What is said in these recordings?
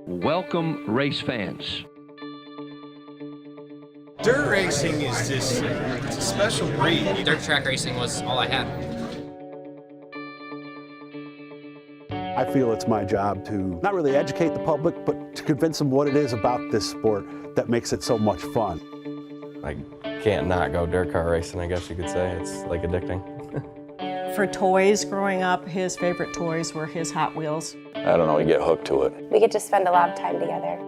welcome race fans. Dirt racing is just, it's a special breed. Dirt track racing was all I had. I feel it's my job to not really educate the public, but to convince them what it is about this sport that makes it so much fun. I can't not go dirt car racing, I guess you could say. It's like addicting. For toys growing up, his favorite toys were his Hot Wheels. I don't know, we get hooked to it. We get to spend a lot of time together.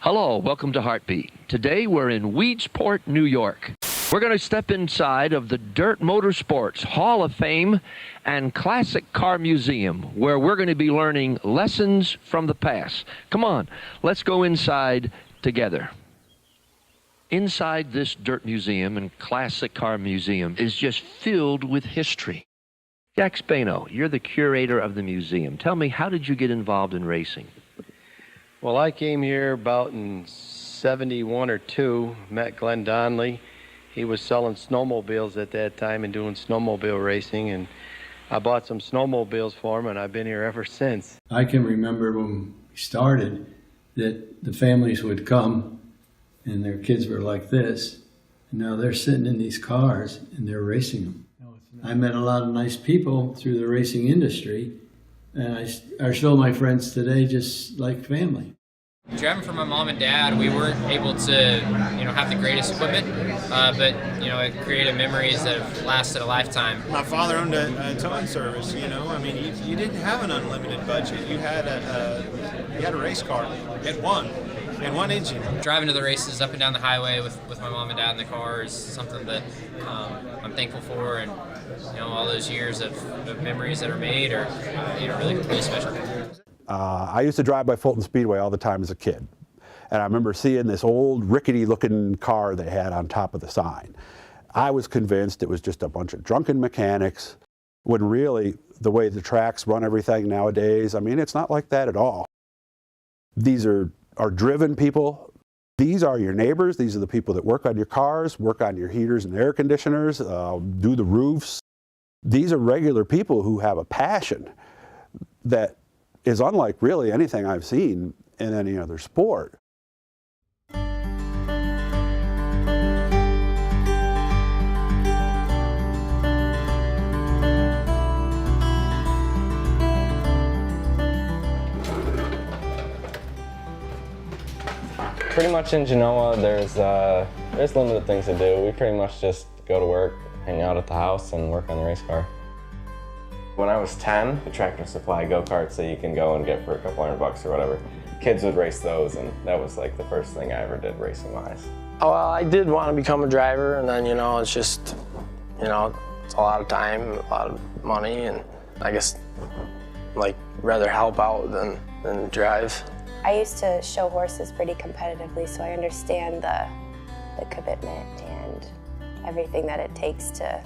Hello, welcome to Heartbeat. Today we're in Weedsport, New York. We're going to step inside of the Dirt Motorsports Hall of Fame and Classic Car Museum, where we're going to be learning lessons from the past. Come on, let's go inside together. Inside this Dirt Museum and Classic Car Museum is just filled with history. Jack Spano, you're the curator of the museum. Tell me, how did you get involved in racing? Well, I came here about in 71 or 2, met Glenn Donnelly. He was selling snowmobiles at that time and doing snowmobile racing, and I bought some snowmobiles for him, and I've been here ever since. I can remember when we started that the families would come and their kids were like this, and now they're sitting in these cars and they're racing them. I met a lot of nice people through the racing industry, and I are still my friends today, just like family. Driving for my mom and dad, we weren't able to, have the greatest equipment, but, it created memories that have lasted a lifetime. My father owned a towing service, I mean, you didn't have an unlimited budget. You had a race car. You had one, and one engine. Driving to the races up and down the highway with my mom and dad in the car is something that I'm thankful for, and, all those years of memories that are made are, really, really special. I used to drive by Fulton Speedway all the time as a kid. And I remember seeing this old rickety looking car they had on top of the sign. I was convinced it was just a bunch of drunken mechanics, when really the way the tracks run everything nowadays, I mean, it's not like that at all. These are driven people. These are your neighbors. These are the people that work on your cars, work on your heaters and air conditioners, do the roofs. These are regular people who have a passion that is unlike really anything I've seen in any other sport. Pretty much in Genoa, there's limited things to do. We pretty much just go to work, hang out at the house, and work on the race car. When I was 10, the Tractor Supply go-karts that you can go and get for a couple $100 or whatever, kids would race those, and that was like the first thing I ever did racing-wise. Well, I did want to become a driver, and then, it's just, it's a lot of time, a lot of money, and I guess, rather help out than drive. I used to show horses pretty competitively, so I understand the commitment and everything that it takes to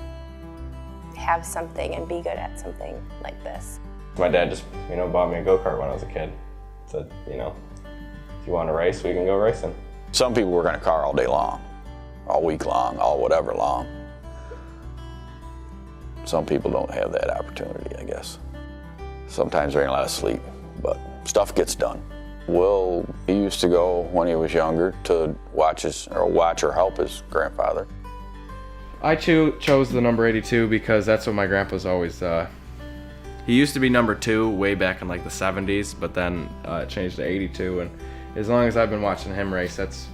have something and be good at something like this. My dad just, bought me a go-kart when I was a kid. Said, if you want to race, we can go racing. Some people work on a car all day long, all week long, all whatever long. Some people don't have that opportunity, I guess. Sometimes there ain't a lot of sleep, but stuff gets done. Will, he used to go when he was younger to watch or help his grandfather. I chose the number 82 because that's what my grandpa's always, he used to be number 2 way back in the 70s, but then it changed to 82, and as long as I've been watching him race, that's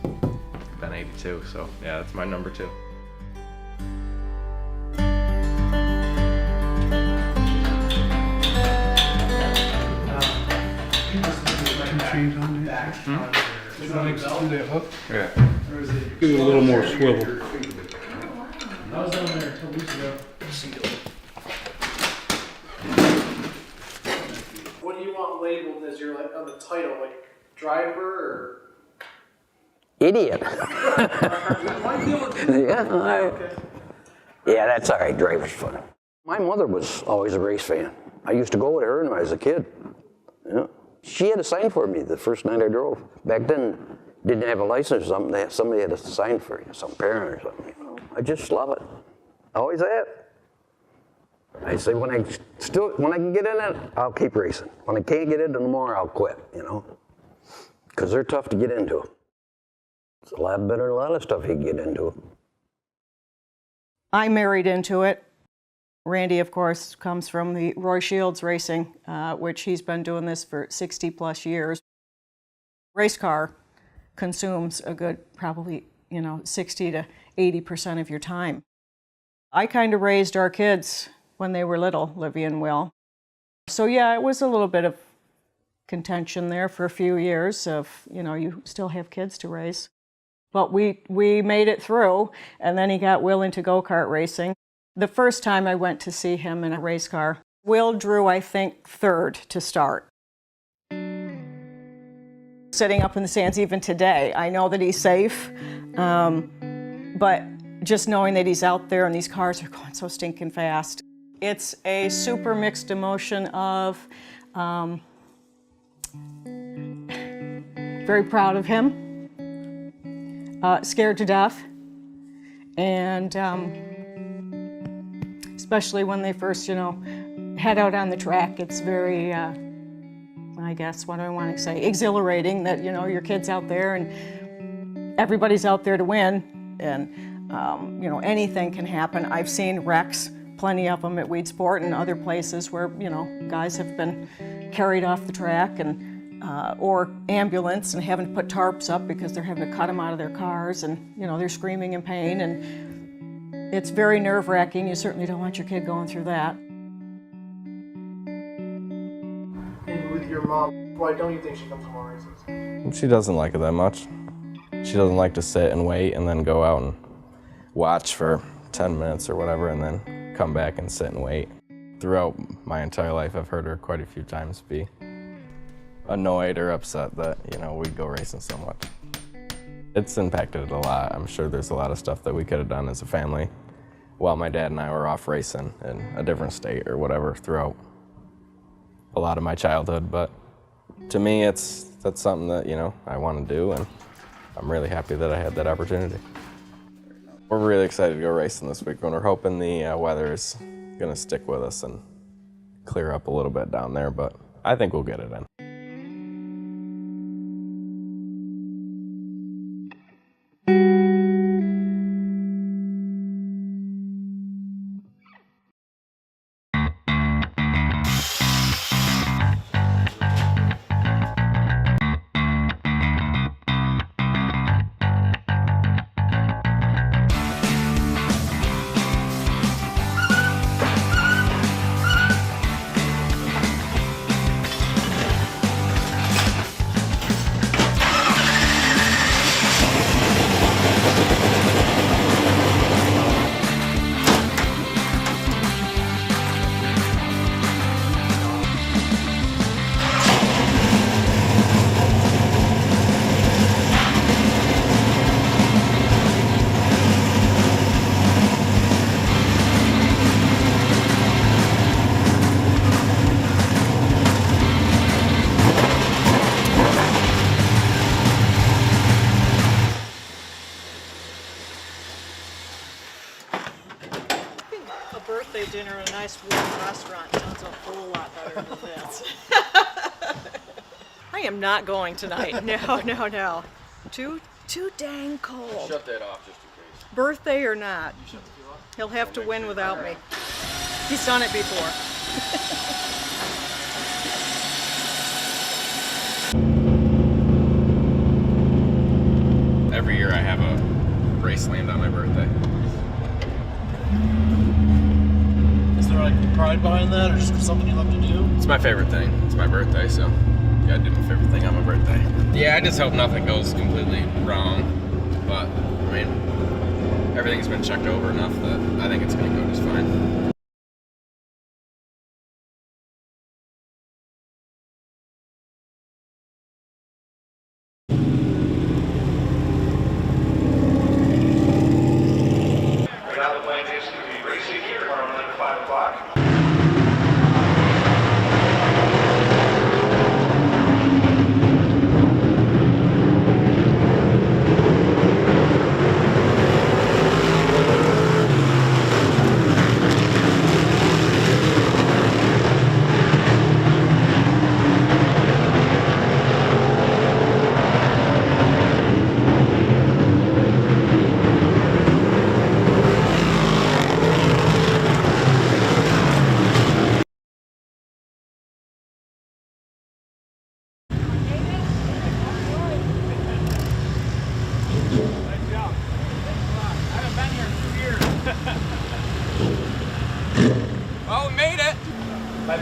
been 82, so yeah, that's my number 2. Yeah. Give it a little more swivel. I was down there 2 weeks ago. What do you want labeled as your on the title, driver or idiot? Why are you doing Yeah. okay. Yeah, that's all right. Driver's fun. My mother was always a race fan. I used to go with her when I was a kid. Yeah. She had a sign for me the first night I drove. Back then, didn't have a license or something. Somebody had a sign for you, some parent or something. You know? I just love it. Always have. I say when I can get in it, I'll keep racing. When I can't get into it no more, I'll quit. You know, because they're tough to get into. It's a lot better than a lot of stuff you can get into. I married into it. Randy, of course, comes from the Roy Shields Racing, which he's been doing this for 60 plus years. Race car consumes a good probably 60 to 80% of your time. I kind of raised our kids when they were little, Livy and Will. So yeah, it was a little bit of contention there for a few years of, you still have kids to raise. But we made it through, and then he got Will into go-kart racing. The first time I went to see him in a race car, Will drew, I think, third to start. Sitting up in the stands even today, I know that he's safe, but just knowing that he's out there and these cars are going so stinking fast. It's a super mixed emotion of very proud of him, scared to death, and especially when they first, head out on the track, it's very, I guess, what do I want to say, exhilarating that, your kid's out there and everybody's out there to win, and, anything can happen. I've seen wrecks, plenty of them at Weed Sport and other places where, guys have been carried off the track and or ambulance and having to put tarps up because they're having to cut them out of their cars, and they're screaming in pain, and it's very nerve-wracking. You certainly don't want your kid going through that. And with your mom, why don't you think she comes to more races? She doesn't like it that much. She doesn't like to sit and wait and then go out and watch for 10 minutes or whatever and then come back and sit and wait. Throughout my entire life, I've heard her quite a few times be annoyed or upset that, we go racing so much. It's impacted it a lot. I'm sure there's a lot of stuff that we could have done as a family while my dad and I were off racing in a different state or whatever throughout a lot of my childhood. But to me, that's something that, I want to do, and I'm really happy that I had that opportunity. We're really excited to go racing this week, and we're hoping the weather is going to stick with us and clear up a little bit down there, but I think we'll get it in. Birthday dinner in a nice warm restaurant sounds a whole lot better than this. I am not going tonight. No. Too dang cold. Shut that off just in case. Birthday or not, he'll have to win without me. He's done it before. Every year I have a race named on my birthday. Is there like pride behind that, or just something you love to do? It's my favorite thing. It's my birthday, so gotta do my favorite thing on my birthday. Yeah, I just hope nothing goes completely wrong, but I mean, everything's been checked over enough that I think it's gonna go just fine.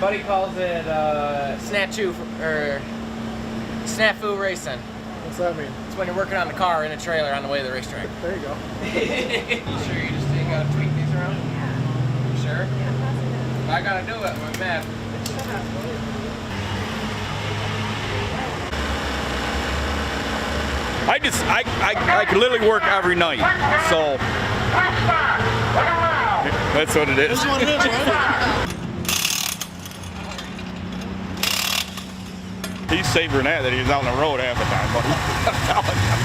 buddy calls it snafu racing. What's that mean? It's when you're working on the car in a trailer on the way to the racetrack. There you go. You sure you just ain't gotta tweak these around? Yeah. You sure? Yeah, I gotta do it, my man. I can literally work every night, so that's what it is. That's what it is, right? He's safer than that he's out on the road half the time, buddy. I'm telling you.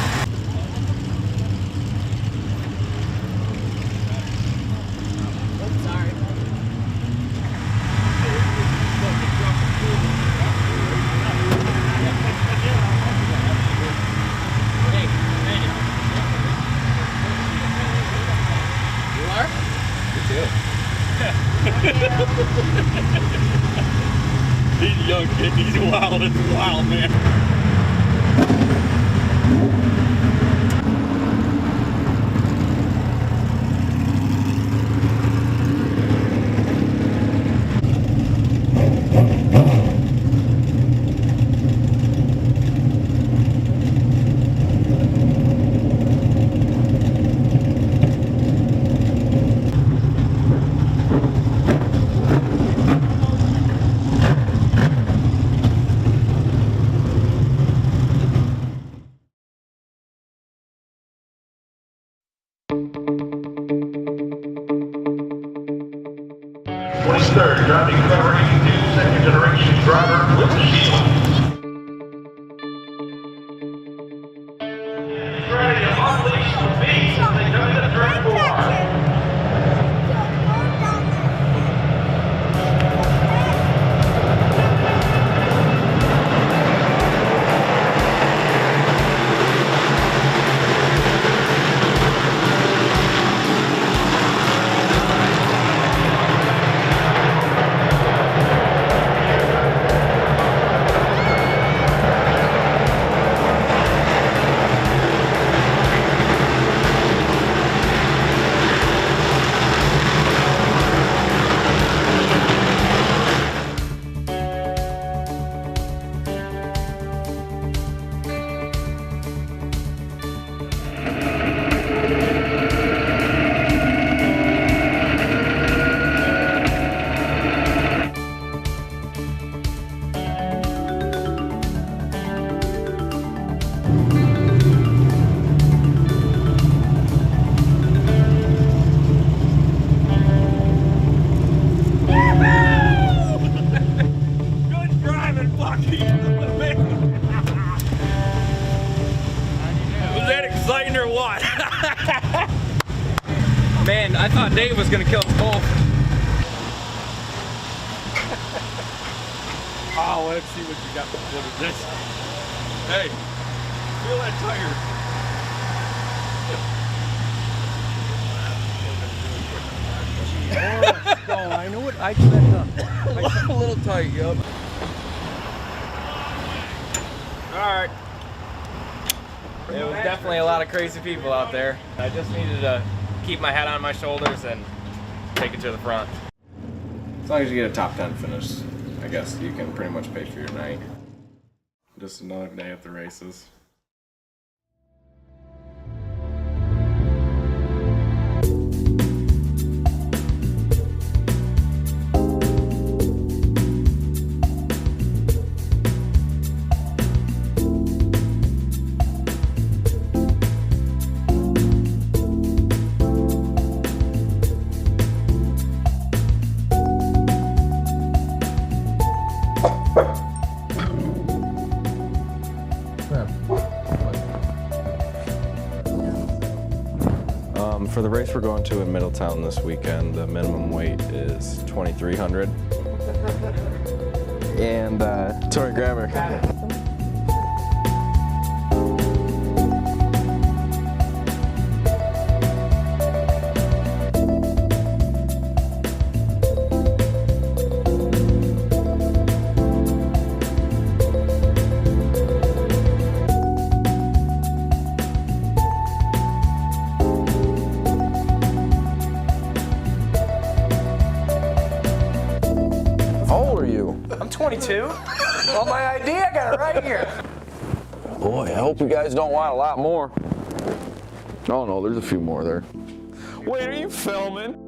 He's a young kid, he's wild, it's wild, man. Driving Dirty, second generation driver with the shield. Ready to unleash the beast as they come to the track for. Man, I thought Dave was gonna kill us both. Oh, let's see what you got. What is this? Hey, feel that tire. Oh, I know what I set up. A little tight, yup. Alright. It was definitely a lot of crazy people out there. I just needed to keep my head on my shoulders and take it to the front. As long as you get a top 10 finish, I guess you can pretty much pay for your night. Just another day at the races. For the race we're going to in Middletown this weekend, the minimum weight is 2,300. And Tori Grammer. How old are you? 22. I'm 22. Well, my ID, I got it right here. Boy, I hope you guys don't want a lot more. Oh no, there's a few more there. Wait, are you filming?